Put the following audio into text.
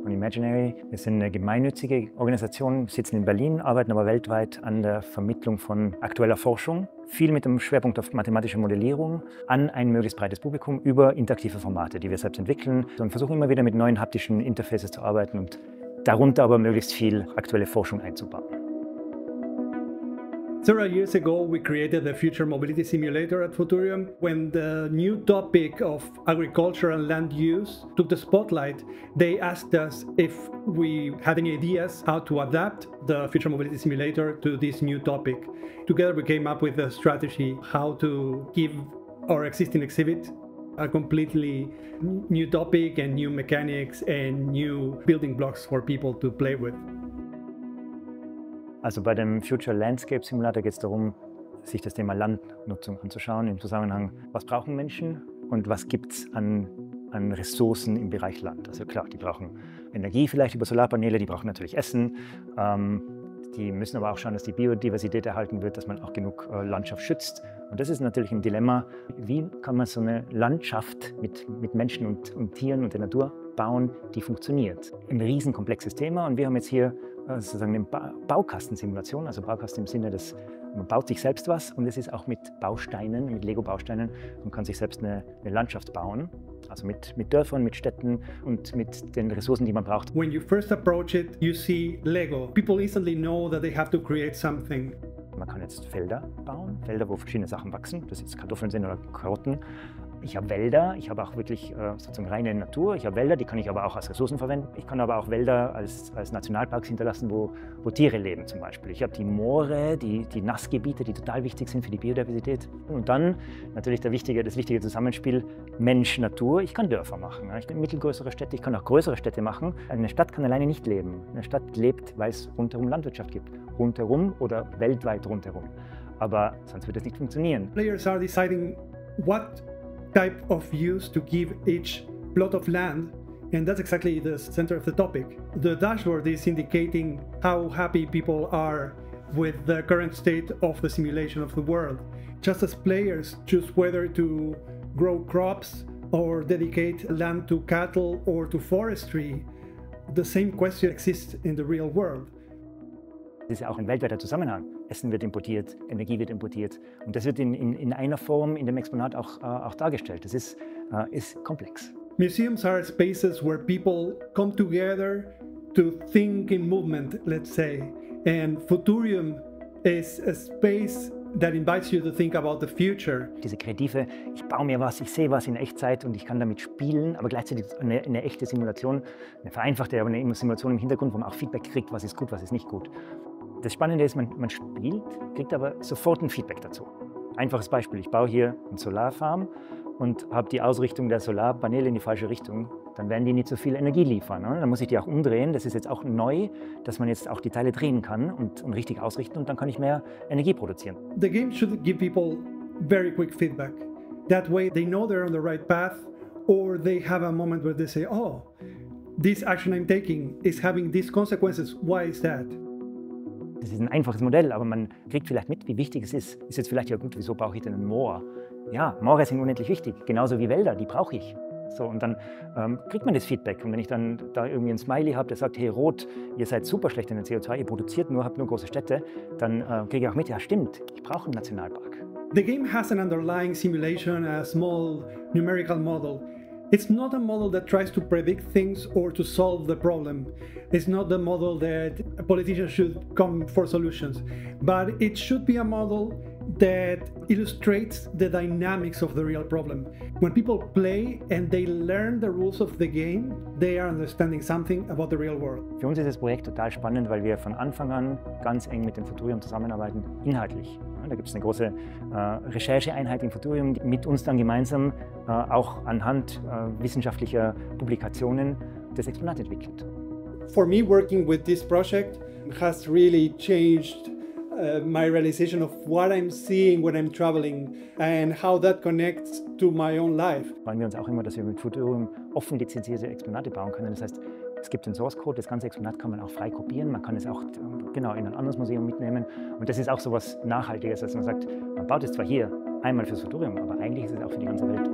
von Imaginary. Wir sind eine gemeinnützige Organisation, sitzen in Berlin, arbeiten aber weltweit an der Vermittlung von aktueller Forschung. Viel mit dem Schwerpunkt auf mathematische Modellierung an ein möglichst breites Publikum über interaktive Formate, die wir selbst entwickeln und versuchen immer wieder mit neuen haptischen Interfaces zu arbeiten und darunter aber möglichst viel aktuelle Forschung einzubauen. Several years ago, we created the Future Mobility Simulator at Futurium. When the new topic of agriculture and land use took the spotlight, they asked us if we had any ideas how to adapt the Future Mobility Simulator to this new topic. Together we came up with a strategy how to give our existing exhibit a completely new topic and new mechanics and new building blocks for people to play with. Also bei dem Future Landscape Simulator geht es darum, sich das Thema Landnutzung anzuschauen im Zusammenhang, was brauchen Menschen und was gibt es an Ressourcen im Bereich Land. Also klar, die brauchen Energie vielleicht über Solarpaneele, die brauchen natürlich Essen, die müssen aber auch schauen, dass die Biodiversität erhalten wird, dass man auch genug Landschaft schützt. Und das ist natürlich ein Dilemma, wie kann man so eine Landschaft mit Menschen und Tieren und der Natur bauen, die funktioniert. Ein riesenkomplexes Thema und wir haben jetzt hier sozusagen eine Baukastensimulation, also Baukasten im Sinne des, man baut sich selbst was und es ist auch mit Bausteinen, mit Lego-Bausteinen und kann sich selbst eine Landschaft bauen, also mit Dörfern, mit Städten und mit den Ressourcen, die man braucht. When you first approach it, you see Lego. People instantly know that they have to create something. Man kann jetzt Felder bauen, Felder, wo verschiedene Sachen wachsen, ob das jetzt Kartoffeln sind oder Karotten. Ich habe Wälder, ich habe auch wirklich sozusagen reine Natur. Ich habe Wälder, die kann ich aber auch als Ressourcen verwenden. Ich kann aber auch Wälder als Nationalparks hinterlassen, wo Tiere leben zum Beispiel. Ich habe die Moore, die Nassgebiete, die total wichtig sind für die Biodiversität. Und dann natürlich das wichtige Zusammenspiel Mensch-Natur. Ich kann Dörfer machen, ich kann mittelgrößere Städte, ich kann auch größere Städte machen. Eine Stadt kann alleine nicht leben. Eine Stadt lebt, weil es rundherum Landwirtschaft gibt. Rundherum oder weltweit rundherum. Aber sonst wird es nicht funktionieren. Players are deciding what type of use to give each plot of land, and that's exactly the center of the topic. The dashboard is indicating how happy people are with the current state of the simulation of the world. Just as players choose whether to grow crops or dedicate land to cattle or to forestry, the same question exists in the real world. Das ist ja auch ein weltweiter Zusammenhang. Essen wird importiert, Energie wird importiert und das wird in einer Form in dem Exponat auch dargestellt. Das ist komplex. Museums are spaces where people come together to think in movement, let's say. And Futurium is a space that invites you to think about the future. Diese kreative, ich baue mir was, ich sehe was in Echtzeit und ich kann damit spielen, aber gleichzeitig eine echte Simulation, eine vereinfachte, aber eine Simulation im Hintergrund, wo man auch Feedback kriegt, was ist gut, was ist nicht gut. Das Spannende ist, man spielt, kriegt aber sofort ein Feedback dazu. Einfaches Beispiel, ich baue hier eine Solarfarm und habe die Ausrichtung der Solarpaneele in die falsche Richtung, dann werden die nicht so viel Energie liefern. Ne? Dann muss ich die auch umdrehen. Das ist jetzt auch neu, dass man jetzt auch die Teile drehen kann und richtig ausrichten und dann kann ich mehr Energie produzieren. The game should give people very quick feedback. That way they know they're on the right path or they have a moment where they say, oh, this action I'm taking is having these consequences. Why is that? Das ist ein einfaches Modell, aber man kriegt vielleicht mit, wie wichtig es ist. Ist jetzt vielleicht ja gut, wieso brauche ich denn einen Moor? Ja, Moore sind unendlich wichtig, genauso wie Wälder, die brauche ich. So, und dann kriegt man das Feedback. Und wenn ich dann da irgendwie ein Smiley habe, der sagt, hey Rot, ihr seid super schlecht in der CO2, ihr produziert nur, habt nur große Städte, dann kriege ich auch mit, ja stimmt, ich brauche einen Nationalpark. The game has an underlying simulation, a small numerical model. It's not a model that tries to predict things or to solve the problem. It's not the model that politicians should come for solutions, but it should be a model that illustrates the dynamics of the real problem. When people play and they learn the rules of the game, they are understanding something about the real world. Für uns ist das Projekt total spannend, weil wir von Anfang an ganz eng mit dem Futurium zusammenarbeiten, inhaltlich. Da gibt es eine große Rechercheeinheit im Futurium, die mit uns dann gemeinsam auch anhand wissenschaftlicher Publikationen das Exponat entwickelt. For me, working with this project has really changed my realization of what I'm seeing when I'm traveling and how that connects to my own life. Freuen wir uns auch immer, dass wir mit Futurium offen lizenzierte Exponate bauen können. Das heißt, es gibt den Source Code, das ganze Exponat kann man auch frei kopieren, man kann es auch genau in ein anderes Museum mitnehmen. Und das ist auch so etwas Nachhaltiges, dass man sagt, man baut es zwar hier einmal fürs Futurium, aber eigentlich ist es auch für die ganze Welt.